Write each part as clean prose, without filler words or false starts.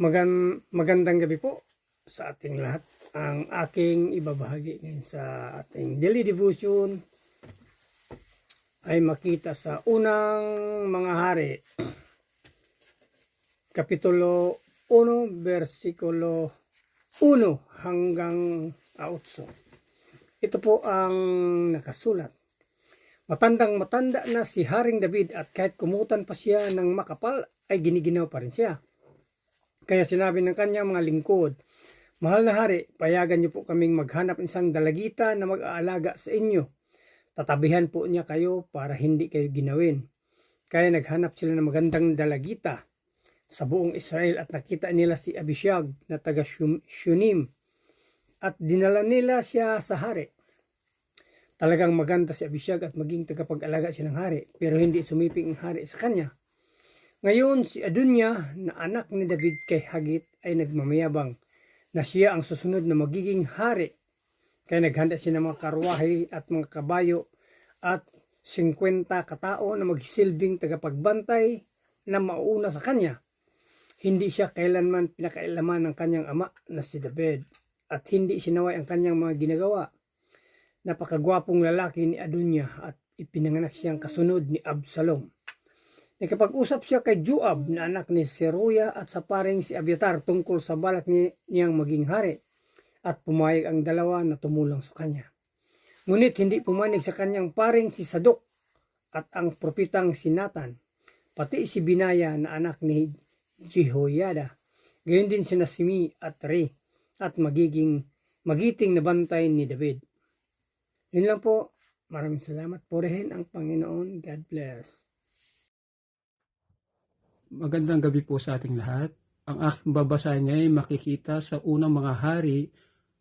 Magandang gabi po sa ating lahat. Ang aking ibabahagi ngayon sa ating daily devotion ay makita sa unang mga hari, Kapitulo 1, versikulo 1 hanggang 8. Ito po ang nakasulat. Matandang-matanda na si Haring David at kahit kumutan pa siya ng makapal ay giniginaw pa rin siya. Kaya sinabi ng kanyang mga lingkod, "Mahal na hari, payagan niyo po kaming maghanap ng isang dalagita na mag-aalaga sa inyo. Tatabihan po niya kayo para hindi kayo ginawin." Kaya naghanap sila ng magandang dalagita sa buong Israel at nakita nila si Abishag na taga Shunim at dinala nila siya sa hari. Talagang maganda si Abishag at maging tagapag-alaga siya ng hari, pero hindi sumiping ang hari sa kanya. Ngayon si Adunya na anak ni David kay Hagit ay nagmamayabang na siya ang susunod na magiging hari. Kaya naghanda siya ng mga karwahe at mga kabayo at 50 katao na magsilbing tagapagbantay na mauuna sa kanya. Hindi siya kailanman pinakailaman ng kanyang ama na si David at hindi sinaway ang kanyang mga ginagawa. Napakagwapong lalaki ni Adunya at ipinanganak siyang kasunod ni Absalom. Nakapag-usap siya kay Joab na anak ni Seruya at sa paring si Abiatar tungkol sa balak niyang maging hari at pumayag ang dalawa na tumulong sa kanya. Ngunit hindi pumanig sa kanyang paring si Sadok at ang propetang si Nathan, pati si Binaya na anak ni Jehoiada. Gayon din sina Simi at Re at magiting na bantay ni David. Yun lang po. Maraming salamat. Purihin ang Panginoon. God bless. Magandang gabi po sa ating lahat. Ang aking babasahin ay makikita sa unang mga hari,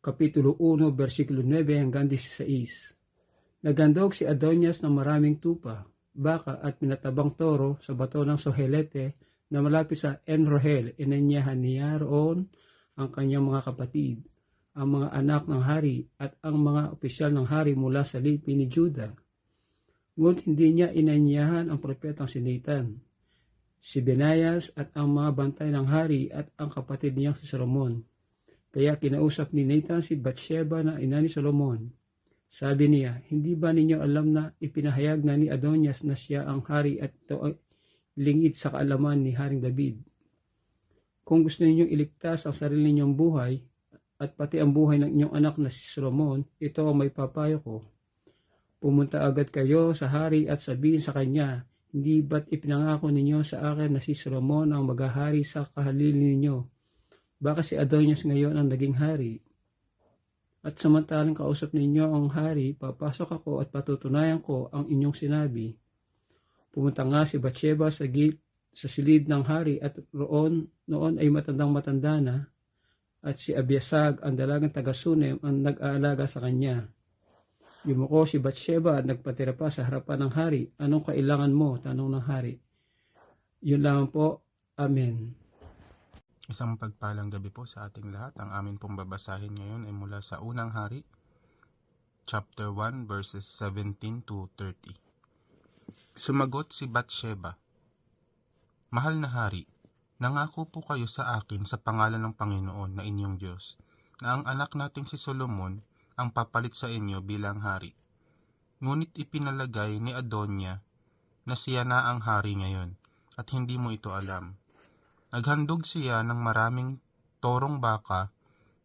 Kapitulo 1, versikulo 9 hanggang 16. Nagandog si Adonias ng maraming tupa, baka at minatabang toro sa bato ng Sohelete na malapit sa Enrohel. Inanyahan niya roon ang kanyang mga kapatid, ang mga anak ng hari at ang mga opisyal ng hari mula sa lipi ni Juda. Ngunit hindi niya inanyahan ang propetang si Nathan, si Benayas at ang mga bantay ng hari at ang kapatid niyang si Solomon. Kaya kinausap ni Nathan si Bathsheba na ina ni Solomon. Sabi niya, "Hindi ba ninyo alam na ipinahayag na ni Adonias na siya ang hari at ito ay lingid sa kaalaman ni Haring David? Kung gusto ninyong iligtas ang sarili ninyong buhay at pati ang buhay ng inyong anak na si Solomon, ito ang may papayo ko. Pumunta agad kayo sa hari at sabihin sa kanya, hindi ba't ipinangako ninyo sa akin na si Solomon ang maghahari sa kahalili ninyo? Baka si Adonias ngayon ang naging hari. At samantalang kausap ninyo ang hari, papasok ako at patutunayan ko ang inyong sinabi." Pumunta nga si Bathsheba sa silid ng hari at noon ay matandang-matanda na at si Abiasag ang dalagang taga-Sunem ang nag-aalaga sa kanya. Yumuko si Bathsheba at nagpatira pa sa harapan ng hari. "Anong kailangan mo?" tanong ng hari. Yun lang po. Amen. Isang pagpalang gabi po sa ating lahat. Ang amin pong babasahin ngayon ay mula sa unang hari, chapter 1, verses 17 to 30. Sumagot si Bathsheba, "Mahal na hari, nangako po kayo sa akin sa pangalan ng Panginoon na inyong Diyos, na ang anak nating si Solomon ang papalit sa inyo bilang hari. Ngunit ipinalagay ni Adonia na siya na ang hari ngayon, at hindi mo ito alam. Naghandog siya ng maraming torong baka,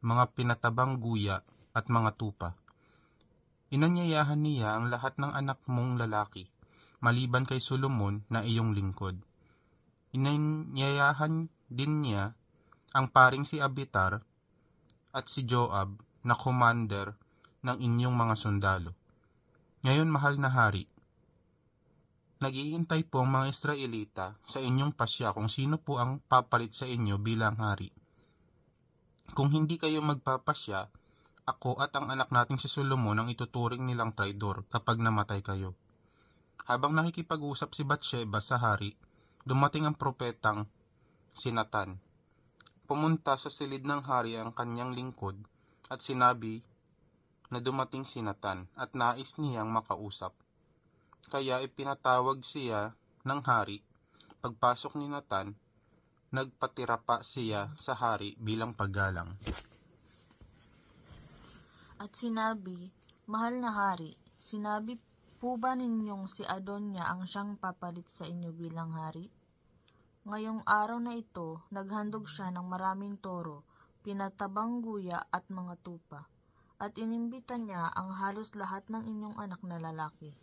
mga pinatabang guya at mga tupa. Inanyayahan niya ang lahat ng anak mong lalaki, maliban kay Solomon na iyong lingkod. Inanyayahan din niya ang paring si Abiatar at si Joab na commander ng inyong mga sundalo. Ngayon, mahal na hari, naghihintay po ang mga Israelita sa inyong pasya kung sino po ang papalit sa inyo bilang hari. Kung hindi kayo magpapasya, ako at ang anak nating si Solomon ang ituturing nilang traidor kapag namatay kayo." Habang nakikipag-usap si Bathsheba sa hari, dumating ang propetang si Nathan. Pumunta sa silid ng hari ang kanyang lingkod at sinabi na dumating si Nathan at nais niyang makausap. Kaya ipinatawag siya ng hari. Pagpasok ni Nathan, nagpatira pa siya sa hari bilang paggalang. At sinabi, Mahal na hari, sinabi po ba ninyong si Adonia ang siyang papalit sa inyo bilang hari? Ngayong araw na ito, naghandog siya ng maraming toro, pinatabang guya at mga tupa, at inimbita niya ang halos lahat ng inyong anak na lalaki,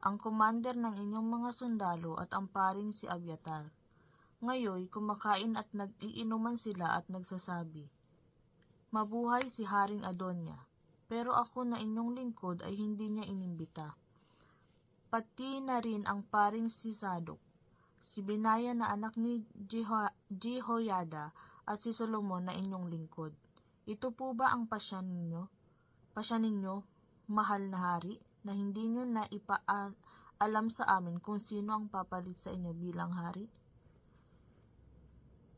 ang commander ng inyong mga sundalo at ang paring si Abiatar. Ngayon, kumakain at nag-iinuman sila at nagsasabi, Mabuhay si Haring Adonia, pero ako na inyong lingkod ay hindi niya inimbita. Pati na rin ang paring si Sadok, si Binaya na anak ni Jehoiada at si Solomon na inyong lingkod. Ito po ba ang pasya ninyo, mahal na hari, na hindi nyo na ipaalam sa amin kung sino ang papalit sa inyo bilang hari?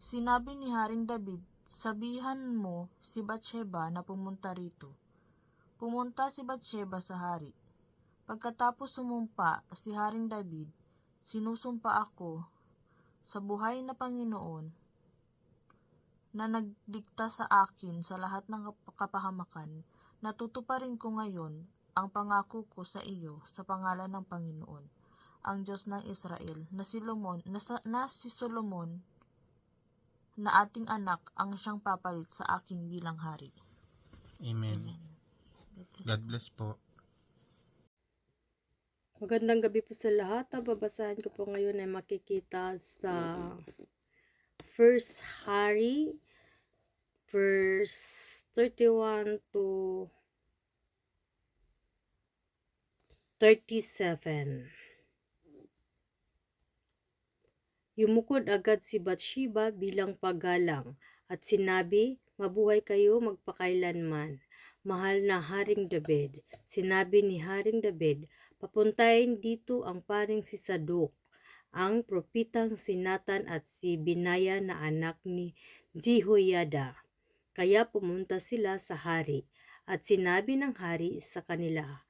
Sinabi ni Haring David, sabihan mo si Batsheba na pumunta rito. Pumunta si Batsheba sa hari. Pagkatapos sumumpa si Haring David, sinusumpa ako sa buhay na Panginoon na nagdikta sa akin sa lahat ng kapahamakan, natutuparin ko ngayon ang pangako ko sa iyo sa pangalan ng Panginoon, ang Diyos ng Israel, na si Solomon na ating anak ang siyang papalit sa akin bilang hari. Amen. God bless po. Magandang gabi po sa lahat. Ang babasahin ko po ngayon ay makikita sa First Hari, verse 31 to 37. Yumukod agad si Batsheba bilang paggalang at sinabi, Mabuhay kayo magpakailanman, mahal na Haring David. Sinabi ni Haring David, papuntahin dito ang paring si Sadok, ang propitang si Nathan at si Binaya na anak ni Jehoiada. Kaya pumunta sila sa hari at sinabi ng hari sa kanila,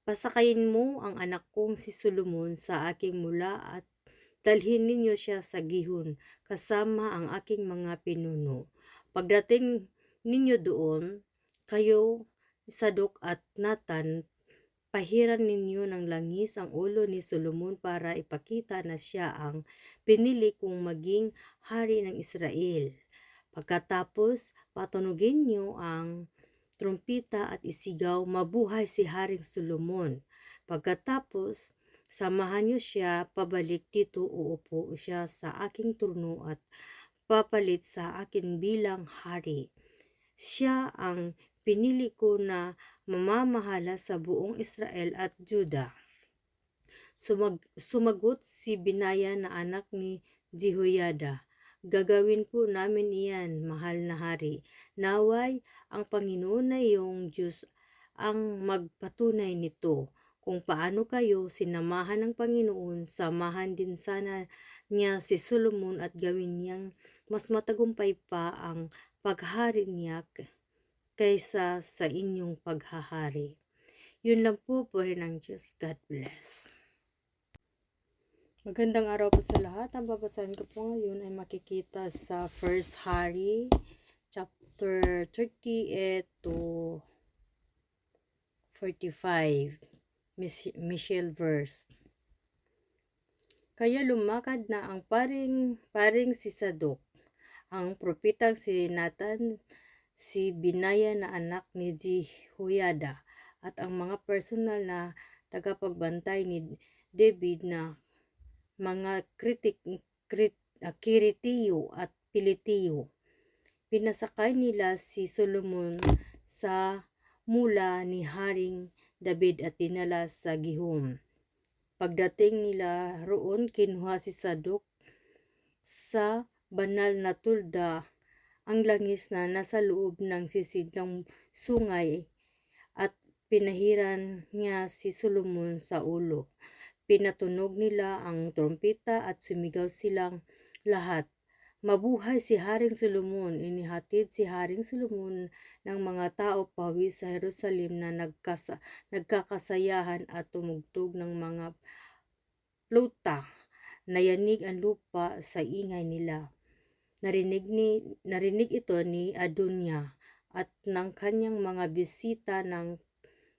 Pasakayin mo ang anak kong si Solomon sa aking mula at dalhin ninyo siya sa Gihon kasama ang aking mga pinuno. Pagdating ninyo doon, kayo, Sadok at Nathan, pahiran ninyo ng langis ang ulo ni Solomon para ipakita na siya ang pinili kong maging hari ng Israel. Pagkatapos, patunugin niyo ang trumpita at isigaw, Mabuhay si Haring Solomon. Pagkatapos, samahan niyo siya pabalik dito, uupo siya sa aking trono at papalit sa akin bilang hari. Siya ang pinili ko na mamamahala sa buong Israel at Juda. Sumagot si Binaya na anak ni Jehoiada, Gagawin po namin iyan, mahal na hari. Naway, ang Panginoon na iyong Diyos ang magpatunay nito. Kung paano kayo sinamahan ng Panginoon, samahan din sana niya si Solomon at gawin niyang mas matagumpay pa ang paghari niya kaysa sa inyong paghahari. Yun lang po rin ng Diyos. God bless. Magandang araw po sa lahat. Ang babasahin ko po ngayon ay makikita sa First Hari, chapter 38 to 45, Michelle verse. Kaya lumakad na ang paring si Sadok, ang propitang si Nathan, si Binaya na anak ni Jehoiada, at ang mga personal na tagapagbantay ni David na mga Kiritiyo at Pilitiyo. Pinasakay nila si Solomon sa mula ni Haring David at dinala sa Gihon. Pagdating nila roon, kinuha si Sadok sa banal na tulda ang langis na nasa loob ng sisid ng sungay at pinahiran niya si Solomon sa ulo. Pinatunog nila ang trompeta at sumigaw silang lahat, Mabuhay si Haring Solomon. Inihatid si Haring Solomon ng mga tao pawi sa Jerusalem na nagkakasayahan at tumugtog ng mga pluta. Nayanig ang lupa sa ingay nila. Narinig ito ni Adonia at ng kanyang mga bisita nang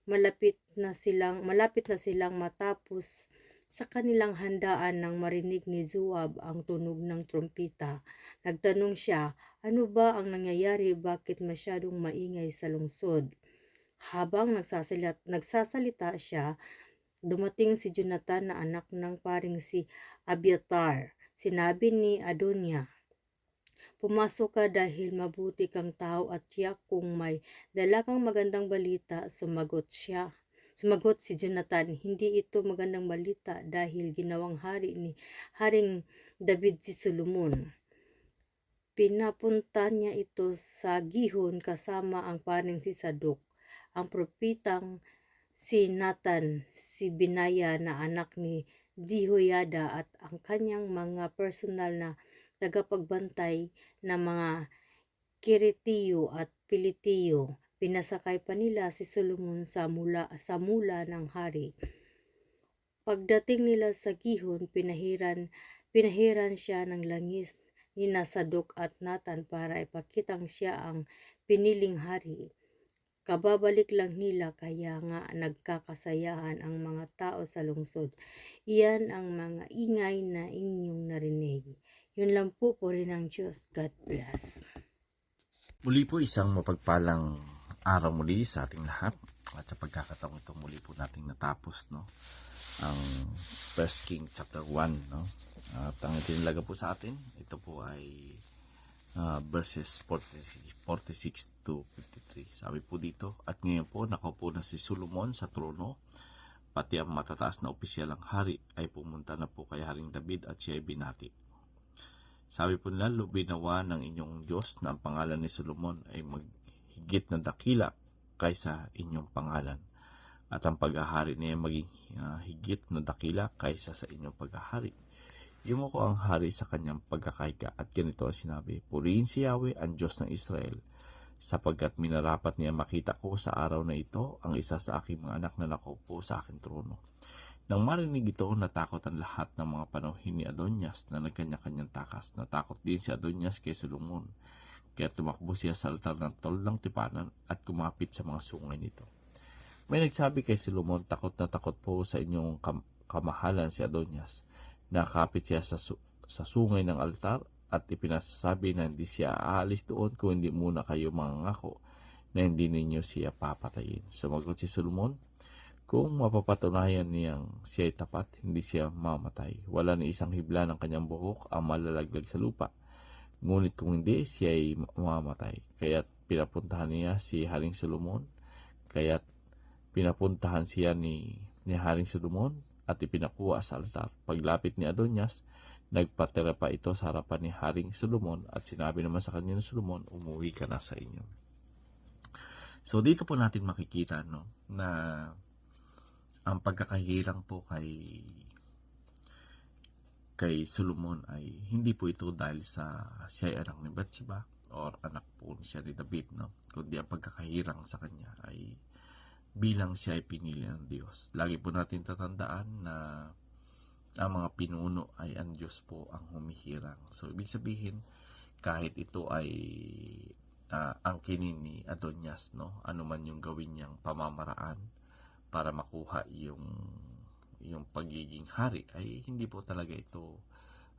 malapit na silang matapos sa kanilang handaan nang marinig ni Joab ang tunog ng trumpeta. Nagtanong siya, ano ba ang nangyayari? Bakit masyadong maingay sa lungsod? Habang nagsasalita siya, dumating si Jonathan na anak ng paring si Abiatar. Sinabi ni Adonia, pumasok ka dahil mabuti kang tao at tiyak kung may dala kang magandang balita. Sumagot si Jonathan, hindi ito magandang balita dahil ginawang hari ni Haring David si Solomon. Pinapunta niya ito sa Gihon kasama ang paring si Sadok, ang propetang si Nathan, si Binaya na anak ni Jehoiada at ang kanyang mga personal na tagapagbantay na mga Kiritiyo at Pilitiyo. Pinasakay pa nila si Solomon sa mula ng hari. Pagdating nila sa Gihon, pinahiran siya ng langis ni Sadok at Nathan para ipakitang siya ang piniling hari. Kababalik lang nila kaya nga nagkakasayahan ang mga tao sa lungsod. Iyan ang mga ingay na inyong narinig. Yun lang po rin ng Diyos. God bless. Muli po isang mapagpalang araw muli sa ating lahat. At sa pagkakataong ito muli po nating natapos ang 1 King chapter 1. At ang itinalaga po sa atin, ito po ay verses 46 to 53. Sabi po dito, at ngayon po nakaupo na si Solomon sa trono, pati ang matataas na opisyal ng hari ay pumunta na po kay Haring David at siya ay binati. Sabi po nila, lubinawa ng inyong Diyos na ang pangalan ni Solomon ay maghigit na dakila kaysa inyong pangalan. At ang paghahari niya maging higit na dakila kaysa sa inyong paghahari. Yumuko ang hari sa kanyang pagkakaika at ganito ang sinabi, purihin si Yahweh ang Diyos ng Israel, sapagkat minarapat niya makita ko sa araw na ito ang isa sa aking mga anak na nakaupo sa aking trono. Nang marinig ito, natakot ang lahat ng mga panauhin ni Adonias na nagkanya-kanyang takas. Natakot din si Adonias kay Solomon, kaya tumakbo siya sa altar ng toldang tipanan at kumapit sa mga sungay nito. May nagsabi kay Solomon, takot na takot po sa inyong kamahalan si Adonias. Nakapit siya sa sungay ng altar at ipinasasabi na hindi siya aalis doon kung hindi muna kayo mangangako na hindi ninyo siya papatayin. Sumagot si Solomon, kung mapapatunayan niyang siya ay tapat, hindi siya mamatay. Wala ni isang hibla ng kanyang buhok ang malalaglag sa lupa. Ngunit kung hindi, siya ay mamatay. Kaya't pinapuntahan niya si Haring Solomon. Kaya't pinapuntahan siya ni Haring Solomon at ipinakuha sa altar. Paglapit ni Adonias, nagpatira pa ito sa harapan ni Haring Solomon at sinabi naman sa kanya ni Solomon, umuwi ka na sa inyo. So dito po natin makikita na ang pagkakahilang po kay Solomon ay hindi po ito dahil sa siya ay anak ni Bathsheba or anak po siya ni David, kundi ang pagkakahirang sa kanya ay bilang siya ay pinili ng Diyos. Lagi po natin tatandaan na ang mga pinuno ay ang Diyos po ang humihirang. So ibig sabihin, kahit ito ay angkinin ni Adonias, ano man yung gawin niyang pamamaraan para makuha yung pagiging hari, ay hindi po talaga ito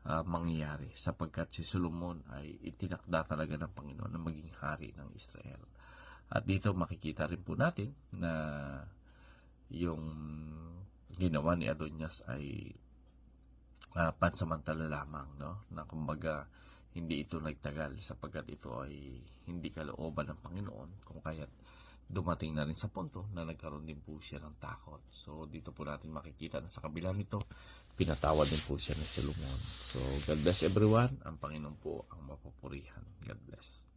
mangyayari, sapagkat si Solomon ay itinakda talaga ng Panginoon na maging hari ng Israel. At dito makikita rin po natin na yung ginawa ni Adonias ay pansamantala lamang, na kumbaga hindi ito nagtagal, sapagkat ito ay hindi kalooban ng Panginoon, kung kaya't dumating na rin sa punto na nagkaroon din po siya ng takot. So dito po natin makikita na sa kabila nito, pinatawad din po siya ni Solomon. So God bless everyone. Ang Panginoon po ang mapupurihan. God bless.